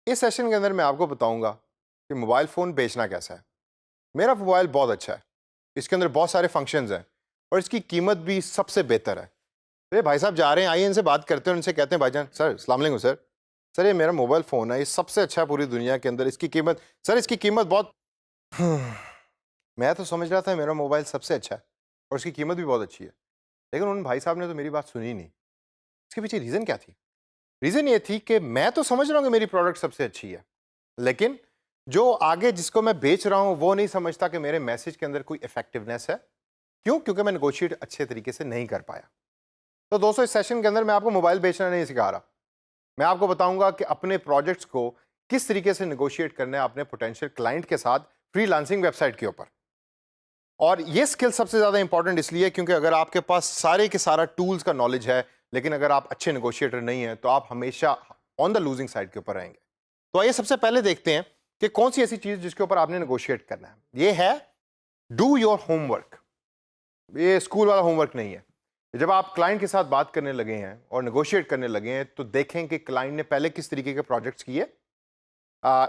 इस सेशन के अंदर मैं आपको बताऊंगा कि मोबाइल फ़ोन बेचना कैसा है। मेरा मोबाइल बहुत अच्छा है, इसके अंदर बहुत सारे फंक्शंस हैं और इसकी कीमत भी सबसे बेहतर है। तो ये भाई साहब जा रहे हैं, आइए इनसे बात करते हैं, उनसे कहते हैं भाईजान सर अस्सलाम वालेकुम सर। सर ये मेरा मोबाइल फ़ोन है, ये सबसे अच्छा है पूरी दुनिया के अंदर, इसकी कीमत सर इसकी कीमत बहुत मैं तो समझ रहा था मेरा मोबाइल सबसे अच्छा है और उसकी कीमत भी बहुत अच्छी है, लेकिन उन भाई साहब ने तो मेरी बात सुनी ही नहीं। इसके पीछे रीज़न क्या थी? रीज़न ये थी कि मैं तो समझ रहा हूँ कि मेरी प्रोडक्ट सबसे अच्छी है, लेकिन जो आगे जिसको मैं बेच रहा हूँ वो नहीं समझता कि मेरे मैसेज के अंदर कोई इफेक्टिवनेस है। क्यों? क्योंकि मैं नेगोशिएट अच्छे तरीके से नहीं कर पाया। तो दोस्तों इस सेशन के अंदर मैं आपको मोबाइल बेचना नहीं सिखा रहा, मैं आपको बताऊंगा कि अपने प्रोजेक्ट्स को किस तरीके से नेगोशिएट करना है अपने पोटेंशियल क्लाइंट के साथ फ्रीलांसिंग वेबसाइट के ऊपर। और ये स्किल सबसे ज़्यादा इंपॉर्टेंट इसलिए क्योंकि अगर आपके पास सारे के सारा टूल्स का नॉलेज है, लेकिन अगर आप अच्छे नेगोशिएटर नहीं हैं तो आप हमेशा ऑन द लूजिंग साइड के ऊपर रहेंगे। तो आइए सबसे पहले देखते हैं कि कौन सी ऐसी चीज़ जिसके ऊपर आपने नेगोशिएट करना है। ये है डू योर होमवर्क। ये स्कूल वाला होमवर्क नहीं है। जब आप क्लाइंट के साथ बात करने लगे हैं और नेगोशिएट करने लगे हैं तो देखें कि क्लाइंट ने पहले किस तरीके के प्रोजेक्ट्स किए।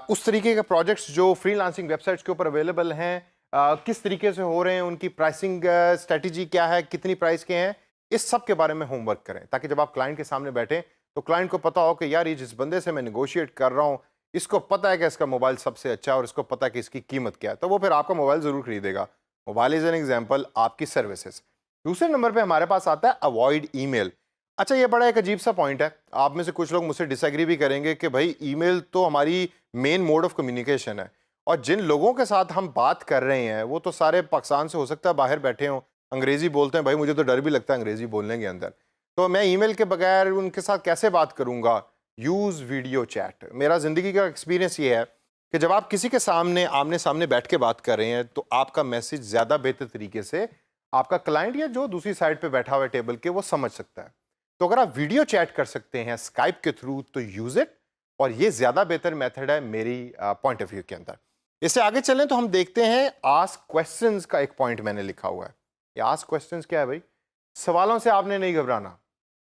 उस तरीके के प्रोजेक्ट्स जो फ्रीलांसिंग वेबसाइट्स के ऊपर अवेलेबल हैं, किस तरीके से हो रहे हैं, उनकी प्राइसिंग स्ट्रेटजी क्या है, कितनी प्राइस के हैं, इस सब के बारे में होमवर्क करें ताकि जब आप क्लाइंट के सामने बैठें तो क्लाइंट को पता हो कि यार ये जिस बंदे से मैं नेगोशिएट कर रहा हूँ इसको पता है कि इसका मोबाइल सबसे अच्छा है और इसको पता है कि इसकी कीमत क्या है, तो वो फिर आपका मोबाइल ज़रूर खरीदेगा। मोबाइल इज़ एन एग्जाम्पल आपकी सर्विसेज। दूसरे नंबर पे हमारे पास आता है अवॉइड ईमेल। अच्छा ये बड़ा एक अजीब सा पॉइंट है, आप में से कुछ लोग मुझसे डिसएग्री भी करेंगे कि भाई ईमेल तो हमारी मेन मोड ऑफ कम्युनिकेशन है और जिन लोगों के साथ हम बात कर रहे हैं वो तो सारे पाकिस्तान से हो सकता है बाहर बैठे हों, अंग्रेजी बोलते हैं, भाई मुझे तो डर भी लगता है अंग्रेजी बोलने के अंदर, तो मैं ईमेल के बगैर उनके साथ कैसे बात करूंगा। Use video chat. मेरा ज़िंदगी का एक्सपीरियंस ये है कि जब आप किसी के सामने आमने सामने बैठ के बात कर रहे हैं तो आपका मैसेज ज़्यादा बेहतर तरीके से आपका क्लाइंट या जो दूसरी साइड पे बैठा हुआ है टेबल के वो समझ सकता है। तो अगर आप वीडियो चैट कर सकते हैं स्काइप के थ्रू तो यूज़ इट, और ये ज़्यादा बेहतर मेथड है मेरी पॉइंट ऑफ व्यू के अंदर। इससे आगे चलें तो हम देखते हैं आस्क क्वेश्चंस का एक पॉइंट मैंने लिखा हुआ है। ये आस्क क्वेश्चंस क्या है भाई? सवालों से आपने नहीं घबराना।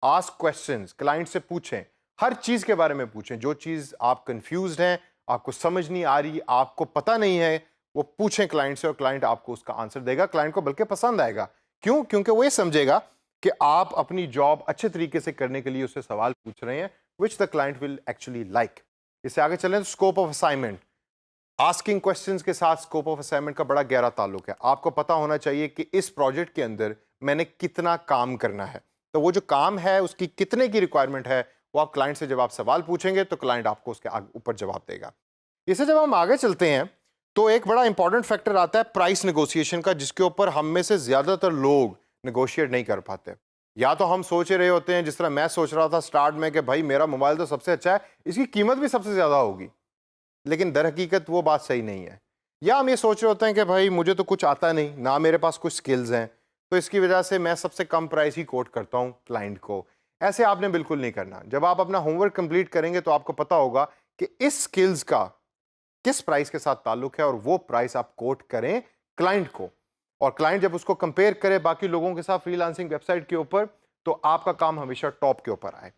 आस्क क्वेश्चंस, क्लाइंट से पूछें, हर चीज़ के बारे में पूछें। जो चीज़ आप कंफ्यूज्ड हैं, आपको समझ नहीं आ रही, आपको पता नहीं है, वो पूछें क्लाइंट से और क्लाइंट आपको उसका आंसर देगा। क्लाइंट को बल्कि पसंद आएगा। क्यों? क्योंकि वो ये समझेगा कि आप अपनी जॉब अच्छे तरीके से करने के लिए उससे सवाल पूछ रहे हैं, which the client will actually like. इससे आगे चलें तो scope of assignment. Asking questions के साथ स्कोप ऑफ असाइनमेंट का बड़ा गहरा ताल्लुक है। आपको पता होना चाहिए कि इस प्रोजेक्ट के अंदर मैंने कितना काम करना है, तो वो जो काम है उसकी कितने की रिक्वायरमेंट है वो आप क्लाइंट से जब आप सवाल पूछेंगे तो क्लाइंट आपको उसके ऊपर जवाब देगा। इसे जब हम आगे चलते हैं तो एक बड़ा इंपॉर्टेंट फैक्टर आता है प्राइस नेगोशिएशन का, जिसके ऊपर हम में से ज्यादातर लोग नेगोशिएट नहीं कर पाते। या तो हम सोच रहे होते हैं जिस तरह मैं सोच रहा था स्टार्ट में कि भाई मेरा मोबाइल तो सबसे अच्छा है, इसकी कीमत भी सबसे ज्यादा होगी, लेकिन दर हकीकत वो बात सही नहीं है। या हम ये सोच रहे होते हैं कि भाई मुझे तो कुछ आता नहीं, ना मेरे पास कुछ स्किल्स हैं, तो इसकी वजह से मैं सबसे कम प्राइस ही कोट करता हूँ क्लाइंट को। ऐसे आपने बिल्कुल नहीं करना। जब आप अपना होमवर्क कंप्लीट करेंगे तो आपको पता होगा कि इस स्किल्स का किस प्राइस के साथ ताल्लुक है और वो प्राइस आप कोट करें क्लाइंट को, और क्लाइंट जब उसको कंपेयर करे बाकी लोगों के साथ फ्रीलांसिंग वेबसाइट के ऊपर तो आपका काम हमेशा टॉप के ऊपर आए।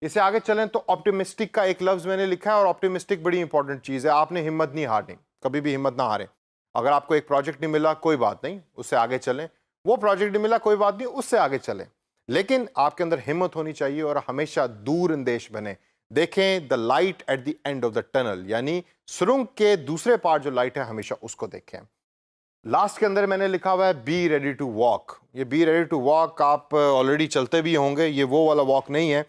इसे आगे चलें तो ऑप्टिमिस्टिक का एक लफ्ज मैंने लिखा है और ऑप्टिमिस्टिक बड़ी इंपॉर्टेंट चीज है। आपने हिम्मत नहीं हारनी, कभी भी हिम्मत ना हारें। अगर आपको एक प्रोजेक्ट नहीं मिला कोई बात नहीं, उससे आगे चलें। वो प्रोजेक्ट नहीं मिला कोई बात नहीं, उससे आगे चलें, लेकिन आपके अंदर हिम्मत होनी चाहिए और हमेशा दूर अंदेश बने। देखें the light at the end of the tunnel, यानी सुरंग के दूसरे पार जो लाइट है हमेशा उसको देखें। लास्ट के अंदर मैंने लिखा हुआ है बी रेडी टू वॉक। ये बी रेडी टू वॉक आप ऑलरेडी चलते भी होंगे, ये वो वाला वॉक नहीं है।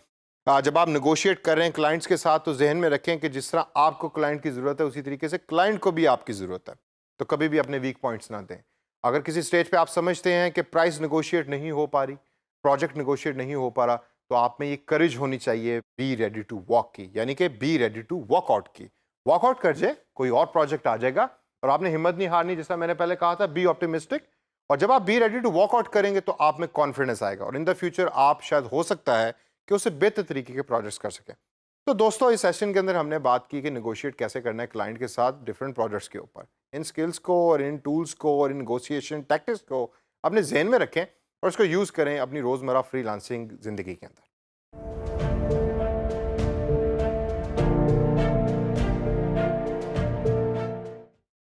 जब आप नेगोशिएट कर रहे हैं क्लाइंट्स के साथ तो जहन में रखें कि जिस तरह आपको क्लाइंट की ज़रूरत है उसी तरीके से क्लाइंट को भी आपकी ज़रूरत है। तो कभी भी अपने वीक पॉइंट्स ना दें। अगर किसी स्टेज पे आप समझते हैं कि प्राइस नेगोशिएट नहीं हो पा रही, प्रोजेक्ट नेगोशिएट नहीं हो पा रहा, तो आप में ये करेज होनी चाहिए बी रेडी टू वॉक की, यानी कि be ready to walk out की। वॉक आउट कर जाए, कोई और प्रोजेक्ट आ जाएगा और आपने हिम्मत नहीं हारनी। जैसा मैंने पहले कहा था बी ऑप्टिमिस्टिक, और जब आप be ready to walk out करेंगे तो आप में कॉन्फिडेंस आएगा और इन द फ्यूचर आप शायद हो सकता है कि उससे बेहतर तरीके के प्रोजेक्ट्स कर सकें। तो दोस्तों इस सेशन के अंदर हमने बात की कि नेगोशिएट कैसे करना है क्लाइंट के साथ डिफरेंट प्रोजेक्ट्स के ऊपर। इन स्किल्स को और इन टूल्स को और इन नेगोशिएशन टैक्टिक्स को अपने जहन में रखें और उसको यूज़ करें अपनी रोज़मर्रा फ्रीलांसिंग ज़िंदगी के अंदर।